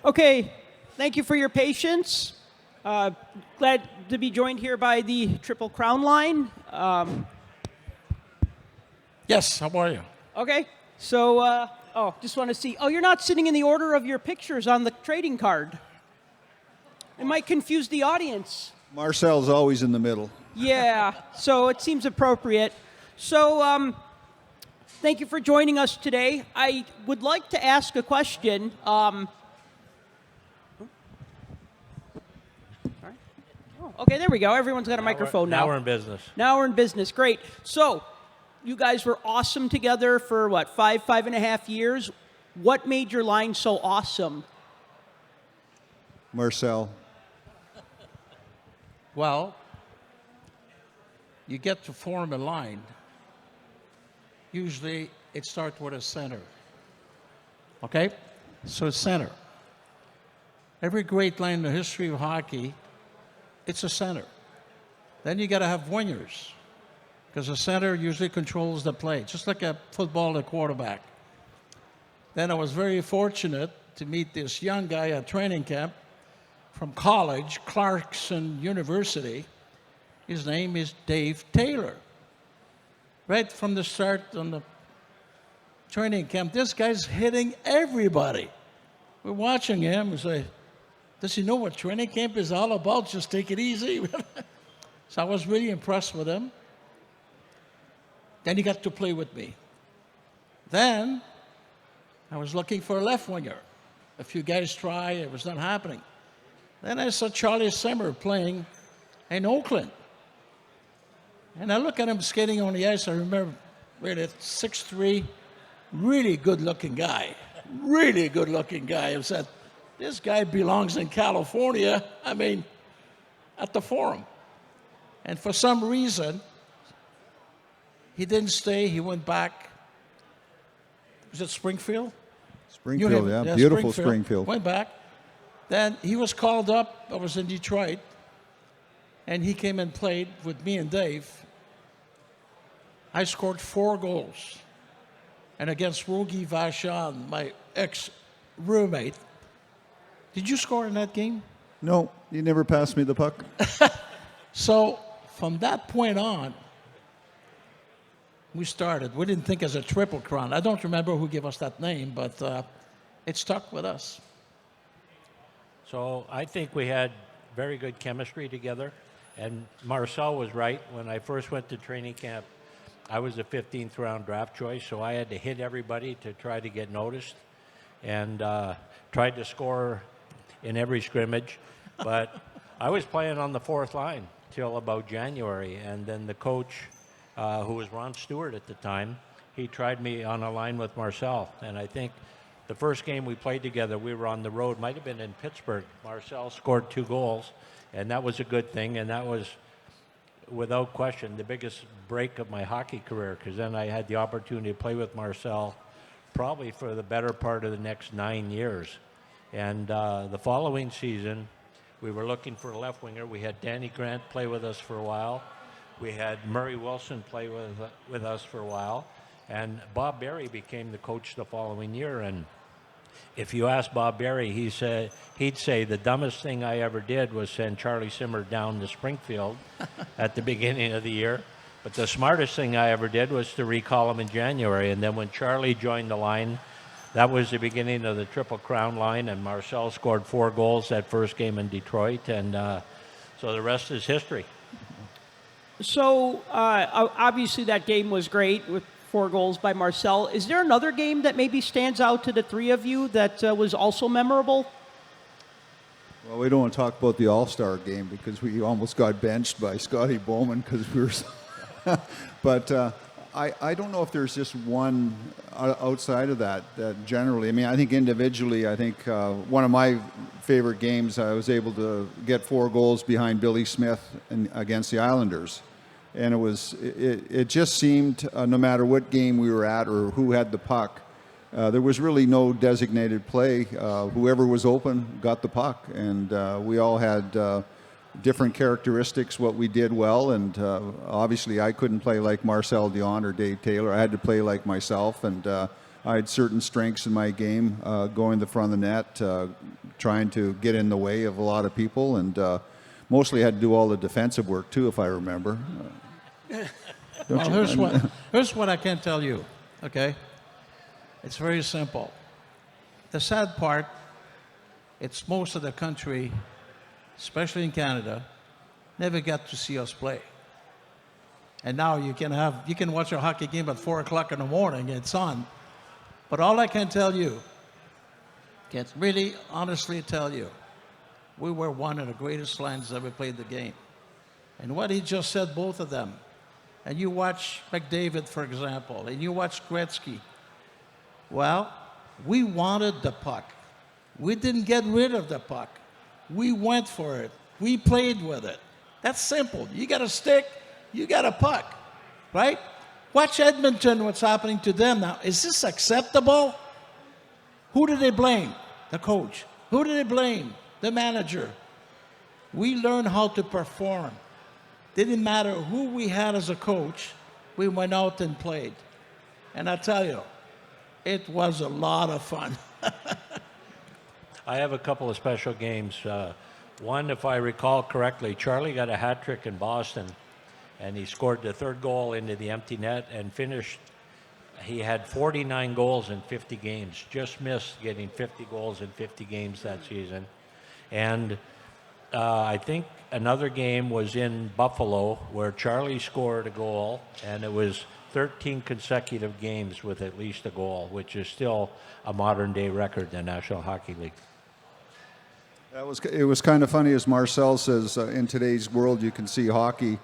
Okay, thank you for your patience. Glad to be joined here by the Triple Crown line. Yes, how are you? Okay, so, just want to see. Oh, you're not sitting in the order of your pictures on the trading card. It might confuse the audience. Marcel's always in the middle. Yeah, so it seems appropriate. So, thank you for joining us today. I would like to ask a question. Okay, there we go. Everyone's got a microphone now. Now we're in business. Now we're in business. Great. So, you guys were awesome together for what, 5.5 years? What made your line so awesome? Marcel. Well, you get to form a line. Usually it starts with a center. Okay? So center. Every great line in the history of hockey, it's a center. Then you got to have wingers, because the center usually controls the play, just like a football, the quarterback. Then I was very fortunate to meet this young guy at training camp from college, Clarkson University. His name is Dave Taylor. Right from the start on the training camp, this guy's hitting everybody. We're watching him. We say, does he know what training camp is all about? Just take it easy. So I was really impressed with him. Then he got to play with me. Then I was looking for a left winger. A few guys tried, it was not happening. Then I saw Charlie Simmer playing in Oakland. And I look at him skating on the ice. I remember, really, 6'3", really good-looking guy. Really good-looking guy. I said, this guy belongs in California, at the Forum. And for some reason, he didn't stay. He went back. Was it Springfield? Springfield, yeah. Beautiful Springfield. Went back. Then he was called up. I was in Detroit. And he came and played with me and Dave. I scored 4 goals. And against Rogi Vachon, my ex-roommate. Did you score in that game? No, you never passed me the puck. So from that point on, we started. We didn't think as a Triple Crown. I don't remember who gave us that name, but it stuck with us. So I think we had very good chemistry together. And Marcel was right. When I first went to training camp, I was a 15th round draft choice, so I had to hit everybody to try to get noticed, and tried to score in every scrimmage. But I was playing on the 4th line till about January, and then the coach, who was Ron Stewart at the time, he tried me on a line with Marcel. And I think the first game we played together, we were on the road, might have been in Pittsburgh. Marcel scored 2 goals, and that was a good thing, and that was, without question, the biggest break of my hockey career, because then I had the opportunity to play with Marcel probably for the better part of the next 9 years. And the following season, we were looking for a left winger. We had Danny Grant play with us for a while. We had Murray Wilson play with us for a while. And Bob Berry became the coach the following year. And if you ask Bob Berry, he'd say the dumbest thing I ever did was send Charlie Simmer down to Springfield at the beginning of the year. But the smartest thing I ever did was to recall him in January. And then when Charlie joined the line, that was the beginning of the Triple Crown line, and Marcel scored 4 goals that first game in Detroit, and so the rest is history. So, obviously that game was great with 4 goals by Marcel. Is there another game that maybe stands out to the 3 of you that was also memorable? Well, we don't want to talk about the All-Star game because we almost got benched by Scotty Bowman because we were... But I don't know if there's just one outside of that generally. I think individually, one of my favorite games, I was able to get 4 goals behind Billy Smith against the Islanders. And it just seemed, no matter what game we were at or who had the puck, there was really no designated play. Whoever was open got the puck. And we all had different characteristics, what we did well, and obviously I couldn't play like Marcel Dion or Dave Taylor. I had to play like myself, and I had certain strengths in my game, going to the front of the net, trying to get in the way of a lot of people, and mostly had to do all the defensive work too, if I remember. Well, here's what I can tell you, okay? It's very simple. The sad part, it's most of the country, especially in Canada, never got to see us play. And now you can watch a hockey game at 4 o'clock in the morning, it's on. But all I can tell you, can really honestly tell you, we were one of the greatest lines that ever played the game. And what he just said, both of them, and you watch McDavid, for example, and you watch Gretzky, well, we wanted the puck. We didn't get rid of the puck. We went for it. We played with it. That's simple. You got a stick, you got a puck, right? Watch Edmonton, what's happening to them now. Is this acceptable? Who do they blame? The coach. Who do they blame? The manager. We learned how to perform. Didn't matter who we had as a coach, we went out and played. And I tell you, it was a lot of fun. I have a couple of special games. One, if I recall correctly, Charlie got a hat trick in Boston, and he scored the third goal into the empty net and finished. He had 49 goals in 50 games, just missed getting 50 goals in 50 games that season. And I think another game was in Buffalo where Charlie scored a goal, and it was 13 consecutive games with at least a goal, which is still a modern-day record in the National Hockey League. It was kind of funny, as Marcel says, in today's world you can see hockey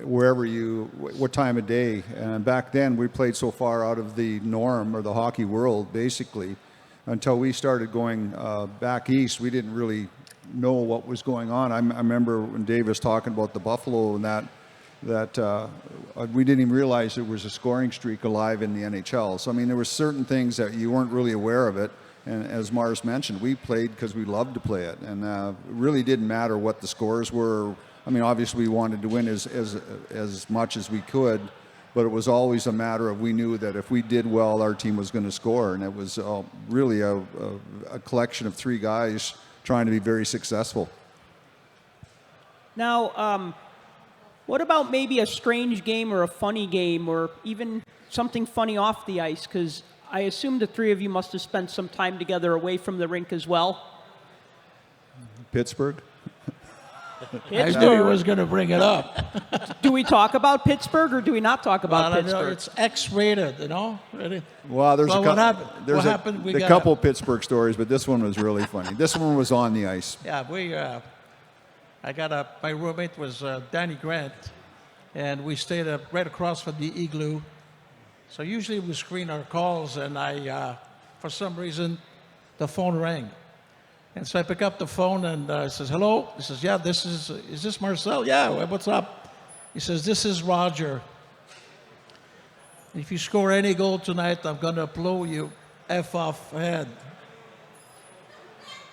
wherever what time of day. And back then we played so far out of the norm or the hockey world, basically, until we started going back east. We didn't really know what was going on. I remember when Dave was talking about the Buffalo and that we didn't even realize there was a scoring streak alive in the NHL. So I mean, there were certain things that you weren't really aware of it. And as Mars mentioned, we played because we loved to play it, and it really didn't matter what the scores were. I mean, obviously we wanted to win as much as we could, but it was always a matter of, we knew that if we did well, our team was going to score, and it was really a collection of three guys trying to be very successful. Now, what about maybe a strange game or a funny game or even something funny off the ice? Because I assume the three of you must have spent some time together away from the rink as well. Pittsburgh? I knew he was going to bring it up. Do we talk about Pittsburgh or do we not talk about Well, Pittsburgh? it's X-rated, you know. Really. Well, there's Well, a what couple. happened? There's What a, happened? We a got couple Pittsburgh stories, but this one was really funny. This one was on the ice. Yeah, my roommate was Danny Grant, and we stayed right across from the Igloo. So usually we screen our calls, and for some reason, the phone rang. And so I pick up the phone and I says, hello? He says, yeah, is this Marcel? Yeah, what's up? He says, this is Roger. If you score any goal tonight, I'm going to blow you F off head.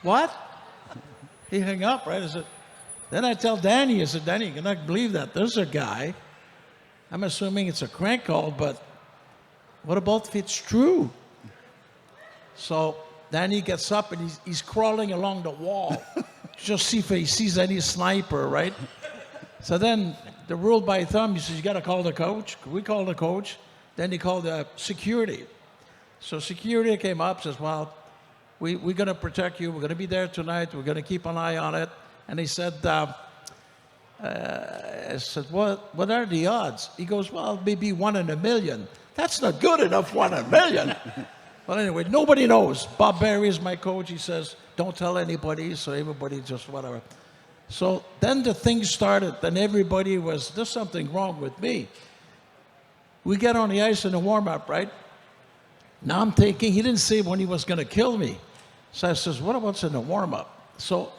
What? He hung up, right? Then I tell Danny, I said, Danny, you cannot believe that. There's a guy. I'm assuming it's a crank call, but what about if it's true? So Danny gets up and he's crawling along the wall. Just see if he sees any sniper, right? So then the rule by thumb, he says, you got to call the coach. We called the coach. Then he called the security. So security came up, says, well, we're going to protect you. We're going to be there tonight. We're going to keep an eye on it. And he said, I said, what are the odds? He goes, well, maybe 1 in a million. That's not good enough, 1 in a million. Well, anyway, nobody knows. Bob Barry is my coach. He says, don't tell anybody. So everybody just whatever. So then the thing started, and everybody there's something wrong with me. We get on the ice in the warm-up, right? Now I'm thinking, he didn't say when he was going to kill me. So I says, what about in the warm-up? So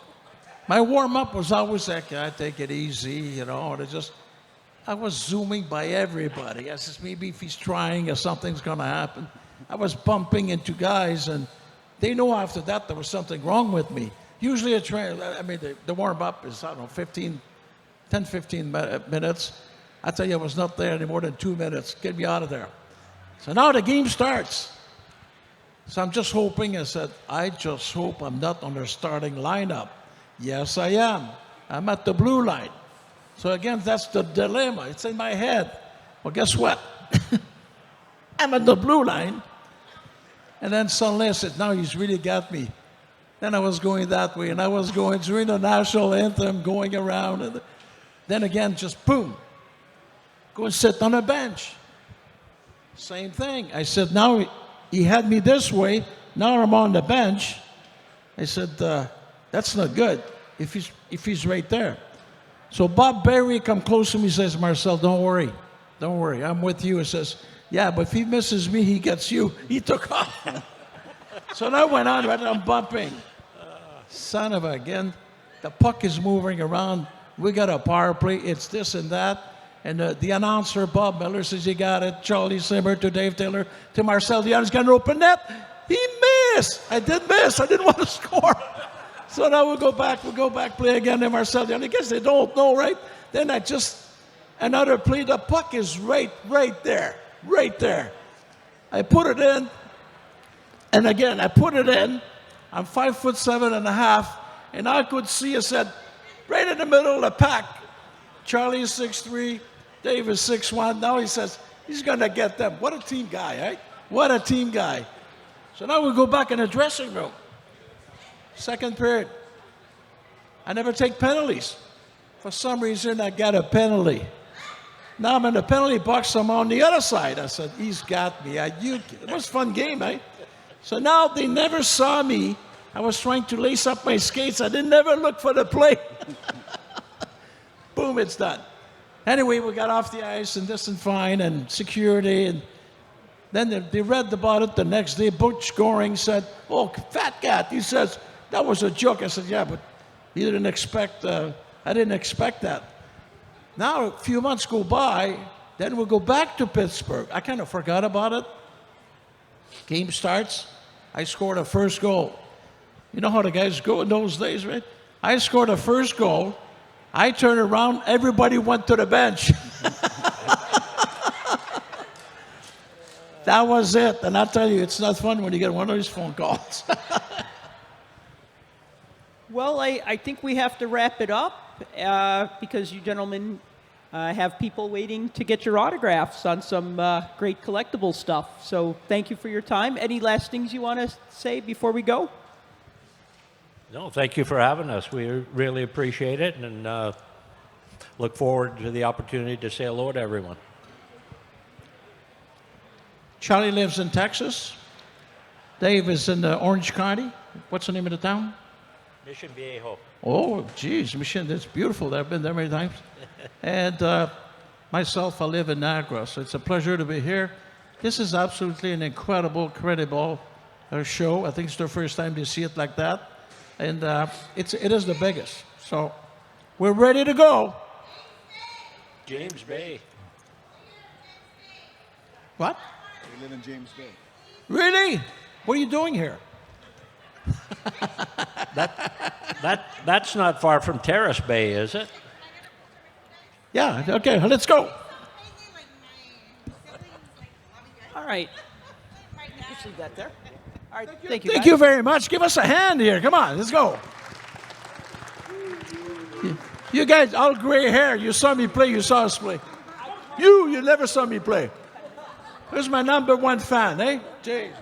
my warm-up was always like, I take it easy, you know, and I was zooming by everybody. I says, maybe if he's trying or something's going to happen. I was bumping into guys, and they know after that there was something wrong with me. Usually the warm-up is, 10, 15 minutes. I tell you, I was not there any more than 2 minutes. Get me out of there. So now the game starts. So I'm just hoping, I said, I just hope I'm not on their starting lineup. Yes, I am. I'm at the blue line. So again, that's the dilemma. It's in my head. Well, guess what? I'm at the blue line. And then suddenly I said, now he's really got me. Then I was going that way, and I was going during the national anthem, going around. And then again, just boom, go and sit on a bench. Same thing. I said, now he had me this way. Now I'm on the bench. I said, that's not good if he's right there. So Bob Berry come close to me and says, Marcel, don't worry. Don't worry. I'm with you. He says, yeah, but if he misses me, he gets you. He took off. So that went on, right? I'm bumping. Son of a, again, the puck is moving around. We got a power play. It's this and that. And the announcer, Bob Miller, says, you got it. Charlie Simmer to Dave Taylor to Marcel Dionne's got an open net. He missed. I did miss. I didn't want to score. So now we'll go back, play again to Marcel Dionne. I guess they don't know, right? Then another play. The puck is right there. I put it in. And again, I put it in. I'm 5'7.5", and I could see, I said, right in the middle of the pack. Charlie is 6'3", Dave is 6'1". Now he says, he's going to get them. What a team guy, right? What a team guy. So now we go back in the dressing room. Second period. I never take penalties. For some reason, I got a penalty. Now I'm in the penalty box, I'm on the other side. I said, he's got me. It was a fun game, eh? So now they never saw me. I was trying to lace up my skates. I didn't never look for the play. Boom, it's done. Anyway, we got off the ice and this and fine and security. And then they read about it the next day. Butch Goring said, oh, fat cat. He says, that was a joke. I said, yeah, but you didn't expect, I didn't expect that. Now a few months go by, then we'll go back to Pittsburgh. I kind of forgot about it. Game starts. I scored a first goal. You know how the guys go in those days, right? I scored a first goal. I turned around. Everybody went to the bench. That was it. And I'll tell you, it's not fun when you get one of these phone calls. Well, I think we have to wrap it up because you gentlemen have people waiting to get your autographs on some great collectible stuff. So thank you for your time. Any last things you want to say before we go? No, thank you for having us. We really appreciate it and look forward to the opportunity to say hello to everyone. Charlie lives in Texas. Dave is in Orange County. What's the name of the town? Mission Viejo. Oh, geez, Mission, that's beautiful. I've been there many times. And myself, I live in Niagara, so it's a pleasure to be here. This is absolutely an incredible show. I think it's the first time they see it like that. And it is the biggest. So we're ready to go. James Bay. What? We live in James Bay. Really? What are you doing here? That's not far from Terrace Bay, is it? Yeah, okay, let's go. All right. Just leave that there. All right, thank you. Thank guys. you very much. Give us a hand here. Come on, let's go. You guys, all gray hair, you saw me play, you saw us play. You never saw me play. Who's my #1 fan, eh? Jeez.